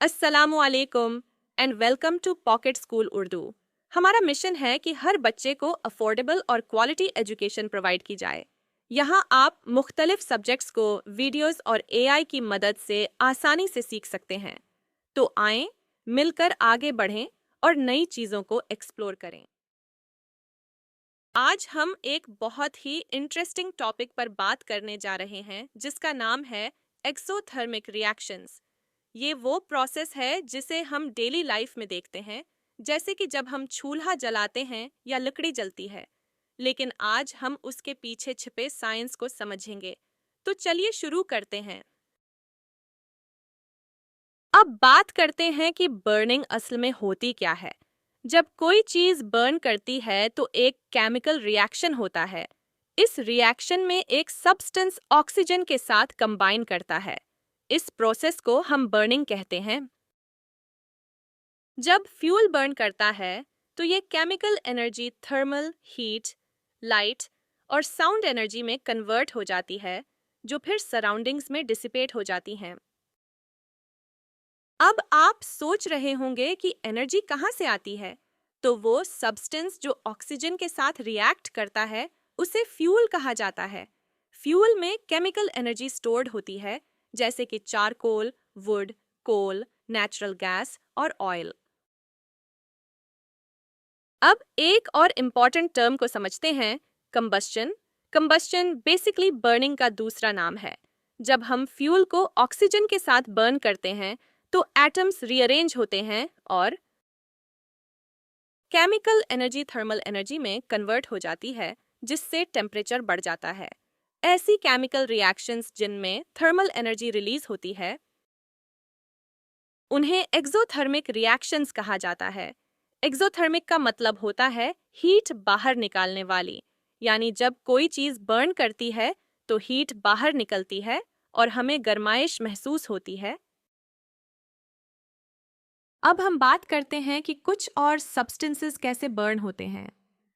अस्सलामुअलैकुम and welcome to pocket school Urdu. हमारा mission है कि हर बच्चे को अफोर्डेबल और क्वालिटी एजुकेशन प्रोवाइड की जाए। यहाँ आप मुख्तलिफ सब्जेक्ट्स को वीडियोस और एआई की मदद से आसानी से सीख सकते हैं। तो आएं, मिलकर आगे बढ़ें और नई चीज़ों को एक्सप्लोर करें। आज हम एक बहुत ही इंटरेस्टिंग टॉपिक पर बात करने जा रहे हैं जिसका नाम है एक्सोथर्मिक रिएक्शंस। ये वो प्रोसेस है जिसे हम डेली लाइफ में देखते हैं, जैसे कि जब हम चूल्हा जलाते हैं या लकड़ी जलती है। लेकिन आज हम उसके पीछे छिपे साइंस को समझेंगे। तो चलिए शुरू करते हैं। अब बात करते हैं कि बर्निंग असल में होती क्या है। जब कोई चीज बर्न करती है तो एक केमिकल रिएक्शन होता है। इस रिएक्शन में एक सब्सटेंस ऑक्सीजन के साथ कंबाइन करता है। इस प्रोसेस को हम बर्निंग कहते हैं। जब फ्यूल बर्न करता है तो ये chemical energy thermal, heat, light और साउंड एनर्जी में कन्वर्ट हो जाती है, जो फिर सराउंडिंग्स में डिसिपेट हो जाती हैं। अब आप सोच रहे होंगे कि एनर्जी कहाँ से आती है। तो वो सब्सटेंस जो ऑक्सीजन के साथ रिएक्ट करता है उसे फ्यूल कहा जाता है। फ्यूल में केमिकल एनर्जी स्टोर्ड होती है, जैसे कि charcoal, wood, coal, natural gas और ऑयल। अब एक और इम्पॉर्टेंट टर्म को समझते हैं, कंबस्शन। कंबस्शन बेसिकली बर्निंग का दूसरा नाम है। जब हम फ्यूल को ऑक्सीजन के साथ बर्न करते हैं तो एटम्स रीअरेंज होते हैं और केमिकल एनर्जी थर्मल एनर्जी में कन्वर्ट हो जाती है, जिससे टेम्परेचर बढ़ जाता है। ऐसी केमिकल रिएक्शंस जिनमें थर्मल एनर्जी रिलीज होती है उन्हें एक्सोथर्मिक रिएक्शंस कहा जाता है। एक्सोथर्मिक का मतलब होता है हीट बाहर निकालने वाली, यानी जब कोई चीज बर्न करती है तो हीट बाहर निकलती है और हमें गर्माइश महसूस होती है। अब हम बात करते हैं कि कुछ और सब्सटेंसेस कैसे बर्न होते हैं।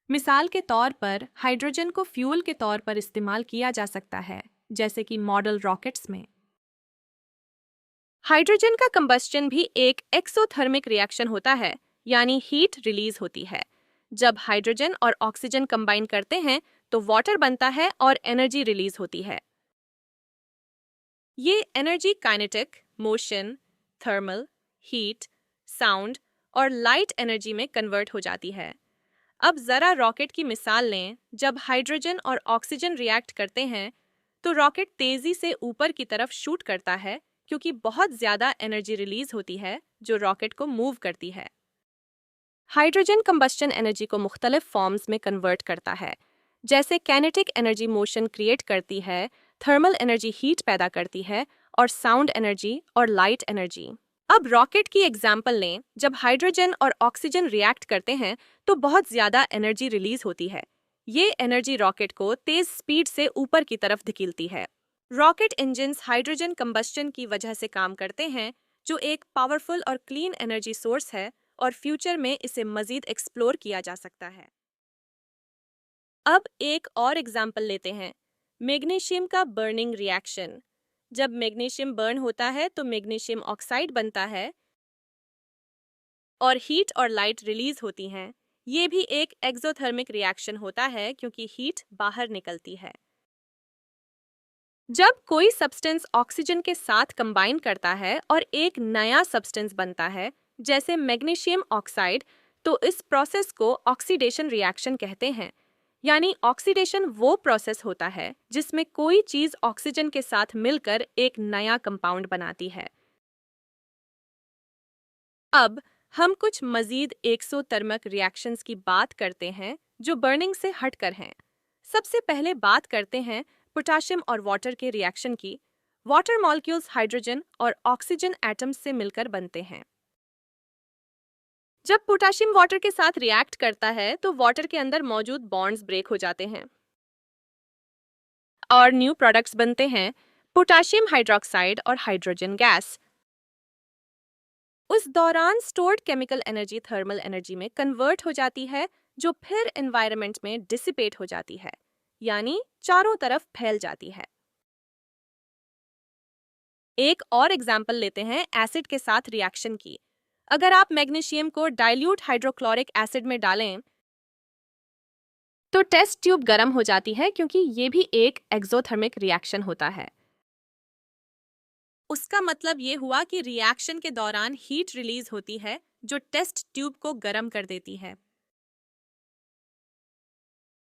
मिसाल के तौर पर हाइड्रोजन को फ्यूल के तौर पर इस्तेमाल किया जा सकता है, जैसे कि मॉडल रॉकेट्स में। हाइड्रोजन का कंबस्टन भी एक एक्सोथर्मिक रिएक्शन होता है, यानी हीट रिलीज होती है। जब हाइड्रोजन और ऑक्सीजन कंबाइन करते हैं तो वाटर बनता है और एनर्जी रिलीज होती है। ये energy kinetic, motion, thermal, heat, sound और लाइट एनर्जी में कन्वर्ट हो जाती है। अब जरा रॉकेट की मिसाल लें। जब हाइड्रोजन और ऑक्सीजन रिएक्ट करते हैं तो रॉकेट तेजी से ऊपर की तरफ शूट करता है, क्योंकि बहुत ज्यादा एनर्जी रिलीज होती है जो रॉकेट को मूव करती है। हाइड्रोजन कंबस्टन एनर्जी को मुख्तलिफ फॉर्म्स में कन्वर्ट करता है, जैसे कैनेटिक एनर्जी मोशन क्रिएट करती है, थर्मल एनर्जी हीट पैदा करती है और साउंड एनर्जी और लाइट एनर्जी। अब रॉकेट की एग्जाम्पल लें। जब हाइड्रोजन और ऑक्सीजन रिएक्ट करते हैं तो बहुत ज्यादा एनर्जी रिलीज होती है। ये एनर्जी रॉकेट को तेज स्पीड से ऊपर की तरफ धकेलती है। रॉकेट इंजन्स हाइड्रोजन कंबस्टन की वजह से काम करते हैं, जो एक पावरफुल और क्लीन एनर्जी सोर्स है और फ्यूचर में इसे मजीद एक्सप्लोर किया जा सकता है। अब एक और एग्जाम्पल लेते हैं, मैग्नीशियम का बर्निंग रिएक्शन। जब मैग्नीशियम बर्न होता है तो मैग्नीशियम ऑक्साइड बनता है और हीट और लाइट रिलीज होती हैं। ये भी एक एक्सोथर्मिक रिएक्शन होता है, क्योंकि हीट बाहर निकलती है। जब कोई सब्सटेंस ऑक्सीजन के साथ कंबाइन करता है और एक नया सब्सटेंस बनता है, जैसे मैग्नीशियम ऑक्साइड, तो इस प्रोसेस को ऑक्सीडेशन रिएक्शन कहते हैं। यानी ऑक्सीडेशन वो प्रोसेस होता है जिसमें कोई चीज ऑक्सीजन के साथ मिलकर एक नया कंपाउंड बनाती है। अब हम कुछ मजीद एक्सोथर्मिक रिएक्शंस की बात करते हैं जो बर्निंग से हटकर हैं। सबसे पहले बात करते हैं पोटाशियम और वाटर के रिएक्शन की। वाटर मॉलिक्यूल्स हाइड्रोजन और ऑक्सीजन एटम्स से मिलकर बनते हैं। जब पोटाशियम वाटर के साथ रिएक्ट करता है तो वाटर के अंदर मौजूद बॉन्ड्स ब्रेक हो जाते हैं और न्यू प्रोडक्ट्स बनते हैं, पोटाशियम हाइड्रोक्साइड और हाइड्रोजन गैस। उस दौरान stored chemical energy thermal energy में कन्वर्ट हो जाती है, जो फिर एनवायरनमेंट में डिसिपेट हो जाती है, यानी चारों तरफ फैल जाती है। एक और एग्जाम्पल लेते हैं एसिड के साथ रिएक्शन की। अगर आप मैग्नीशियम को डाइल्यूट हाइड्रोक्लोरिक एसिड में डालें तो टेस्ट ट्यूब गर्म हो जाती है, क्योंकि ये भी एक एक्सोथर्मिक रिएक्शन होता है। उसका मतलब ये हुआ कि रिएक्शन के दौरान हीट रिलीज होती है जो टेस्ट ट्यूब को गर्म कर देती है।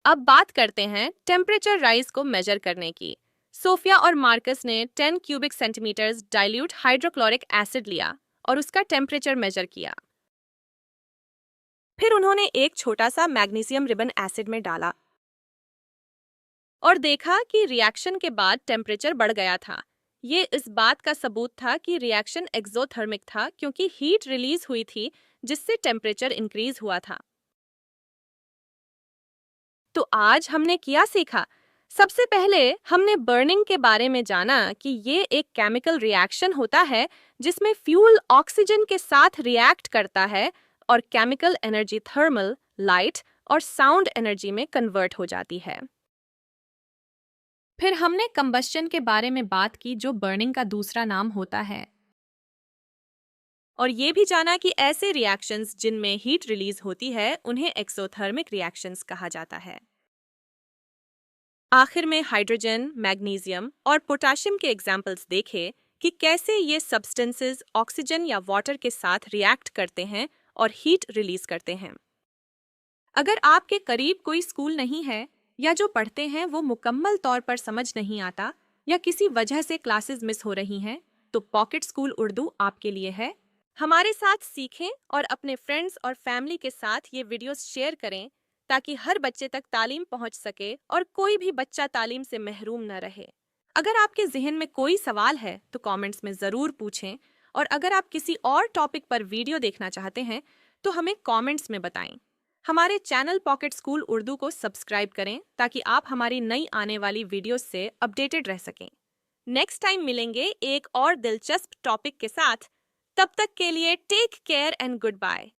अब बात करते हैं टेम्परेचर राइज को मेजर करने की। सोफिया और मार्कस ने 10 cubic centimetres dilute hydrochloric acid लिया और उसका टेम्परेचर मेजर किया। फिर उन्होंने एक छोटा सा मैग्नीशियम रिबन एसिड में डाला और देखा कि रिएक्शन के बाद टेम्परेचर बढ़ गया था। ये इस बात का सबूत था कि रिएक्शन एक्सोथर्मिक था, क्योंकि हीट रिलीज हुई थी जिससे टेम्परेचर इंक्रीज हुआ था। तो आज हमने क्या सीखा? सबसे पहले हमने बर्निंग के बारे में जाना कि ये एक केमिकल रिएक्शन होता है जिसमें फ्यूल ऑक्सीजन के साथ रिएक्ट करता है और केमिकल एनर्जी थर्मल, लाइट और साउंड एनर्जी में कन्वर्ट हो जाती है। फिर हमने कंबस्शन के बारे में बात की, जो बर्निंग का दूसरा नाम होता है, और ये भी जाना कि ऐसे रिएक्शंस जिनमें हीट रिलीज होती है उन्हें एक्सोथर्मिक रिएक्शंस कहा जाता है। आखिर में हाइड्रोजन, मैग्नीशियम और पोटेशियम के एग्जाम्पल्स देखे कि कैसे ये सब्सटेंसेस ऑक्सीजन या वाटर के साथ रिएक्ट करते हैं और हीट रिलीज करते हैं। अगर आपके करीब कोई स्कूल नहीं है या जो पढ़ते हैं वो मुकम्मल तौर पर समझ नहीं आता या किसी वजह से क्लासेस मिस हो रही हैं, तो पॉकेट स्कूल उर्दू आपके लिए है। हमारे साथ सीखें और अपने फ्रेंड्स और फैमिली के साथ ये वीडियोस शेयर करें ताकि हर बच्चे तक तालीम पहुंच सके और कोई भी बच्चा तालीम से महरूम न रहे। अगर आपके जहन में कोई सवाल है तो कमेंट्स में ज़रूर पूछें, और अगर आप किसी और टॉपिक पर वीडियो देखना चाहते हैं तो हमें कमेंट्स में बताएं। हमारे चैनल पॉकेट स्कूल उर्दू को सब्सक्राइब करें ताकि आप हमारी नई आने वाली वीडियोस से अपडेटेड रह सकें। नेक्स्ट टाइम मिलेंगे एक और दिलचस्प टॉपिक के साथ। तब तक के लिए take care and good bye.